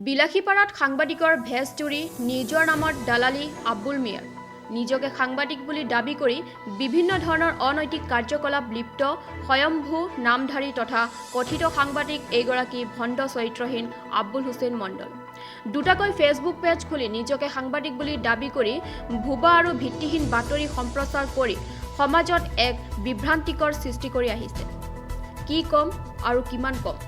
বিলাসীপাৰাত সাংবাদিকৰ ভেছ চুৰি নিজৰ নামত দালালি আব্বুল মিয়াৰ নিজকে সাংবাদিক বুলি দাবী কৰি বিভিন্ন ধৰণৰ অনৈতিক কাৰ্যকলাপ লিপ্ত স্বয়ম্ভূ নামধাৰী তথা কথিত সাংবাদিক এইগৰাকী ভণ্ড চৰিত্ৰহীন আব্বুল হুছেইন মণ্ডল দুটাকৈ ফেচবুক পেজ খুলি নিজকে সাংবাদিক বুলি দাবী কৰি ভুৱা আৰু ভিত্তিহীন বাতৰি সম্প্ৰচাৰ কৰি সমাজত এক বিভ্ৰান্তিকৰ সৃষ্টি কৰি আহিছে। কি কম আৰু কিমান কম?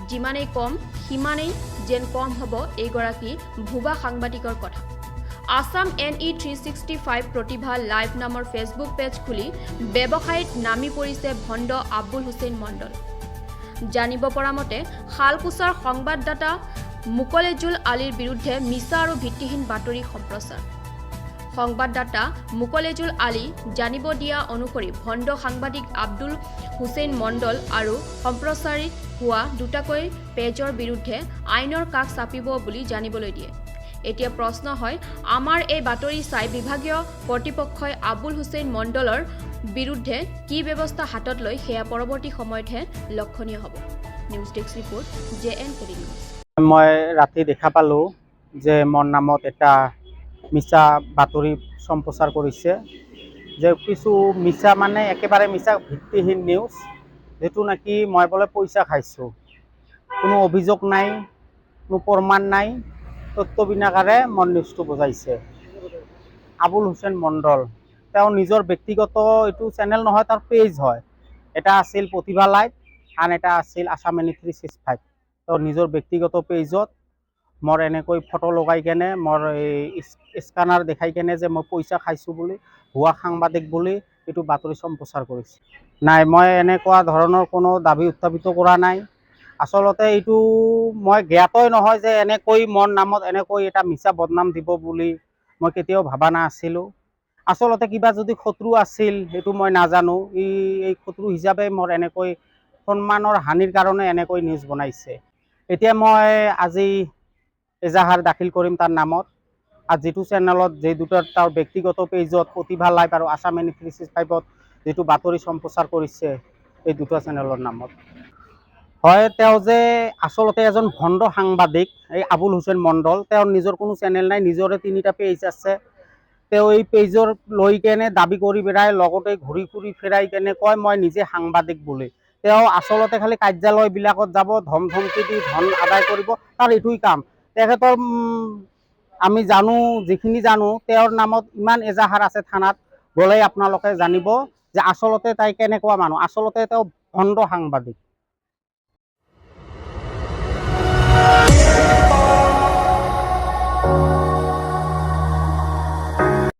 যিমানেই কম সিমানেই যেন কম হ'ব এইগৰাকী ভুৱা সাংবাদিকৰ কথা। আসাম NE 365 প্ৰতিভা লাইভ নামৰ ফেচবুক পেজ খুলি ব্যৱসায়ত নামি পৰিছে ভণ্ড আব্বুল হুছেইন মণ্ডল। জানিব পৰা মতে শালকুছাৰ সংবাদদাতা মুকলেজুল আলীৰ বিৰুদ্ধে মিছা আৰু ভিত্তিহীন বাতৰি সম্প্ৰচাৰ। সংবাদদাতা মুকলেজুল আলী জানিব দিয়া অনুসৰি ভণ্ড সাংবাদিক আব্দুল হুছেইন মণ্ডল আৰু সম্প্ৰচাৰিত হোৱা দুটাকৈ পেজৰ বিৰুদ্ধে আইনৰ কাষ চাপিব বুলি জানিবলৈ দিয়ে। এতিয়া প্ৰশ্ন হয়, আমাৰ এই বাতৰি চাই বিভাগীয় কৰ্তৃপক্ষই আব্দুল হুছেইন মণ্ডলৰ বিৰুদ্ধে কি ব্যৱস্থা হাতত লয় সেয়া পৰৱৰ্তী সময়তহে লক্ষণীয় হ'ব। News desk report JNTV news. মই ৰাতি দেখা পালোঁ যে মোৰ নামত এটা মিছা বাতৰি সম্প্ৰচাৰ কৰিছে, যে কিছু মিছা মানে একেবাৰে মিছা ভিত্তিহীন নিউজ, যেটো নাকি মই বোলে পইচা খাইছোঁ, কোনো অভিযোগ নাই, কোনো প্ৰমাণ নাই, তথ্য বিনাকাৰে মোৰ নিউজটো বুজাইছে। আব্দুল হুছেইন মণ্ডল তেওঁ নিজৰ ব্যক্তিগত এইটো চেনেল নহয়, তাৰ পেজ হয়। এটা আছিল প্ৰতিভা লাইভ, আন এটা আছিল আসাম NE 365। তেওঁ নিজৰ ব্যক্তিগত পেজত মোৰ এনেকৈ ফটো লগাই কেনে মোৰ এই স্কেনাৰ দেখাই কেনে যে মই পইচা খাইছোঁ বুলি, ভুৱা সাংবাদিক বুলি এইটো বাতৰি সম্প্ৰচাৰ কৰিছে। নাই, মই এনেকুৱা ধৰণৰ কোনো দাবী উত্থাপিত কৰা নাই। আচলতে এইটো মই জ্ঞাতই নহয় যে এনেকৈ মোৰ নামত এনেকৈ এটা মিছা বদনাম দিব বুলি মই কেতিয়াও ভাবা নাছিলোঁ। আচলতে কিবা যদি শত্ৰু আছিল সেইটো মই নাজানো, এই শত্ৰু হিচাপে মোৰ এনেকৈ সন্মানৰ হানিৰ কাৰণে এনেকৈ নিউজ বনাইছে। এতিয়া মই আজি এজাহাৰ দাখিল কৰিম তাৰ নামত, আৰু যিটো চেনেলত যে দুটা তাৰ ব্যক্তিগত পেজত প্ৰতিভা লাইভ আৰু আসাম NE 365ত যিটো বাতৰি সম্প্ৰচাৰ কৰিছে এই দুটা চেনেলৰ নামত। হয়, তেওঁ যে আচলতে এজন ভণ্ড সাংবাদিক, এই আব্দুল হুছেইন মণ্ডল, তেওঁৰ নিজৰ কোনো চেনেল নাই, নিজৰে 3টা পেজ আছে। তেওঁ এই পেজৰ লৈ কেনে দাবী কৰি বেড়াই, লগতে ঘূৰি ফুৰি ফেৰাই কেনে কয় মই নিজে সাংবাদিক বুলি। তেওঁ আচলতে খালি কাৰ্যালয়বিলাকত যাব, ধমকি দি ধন আদায় কৰিব, তাৰ এইটোই কাম। তেখেতৰ আমি জানো, যিখিনি জানো, তেওঁৰ নামত ইমান এজাহাৰ আছে থানাত, গ'লে আপোনালোকে জানিব যে আচলতে তাই কেনেকুৱা মানুহ। আচলতে তেওঁ ভণ্ড সাংবাদিক।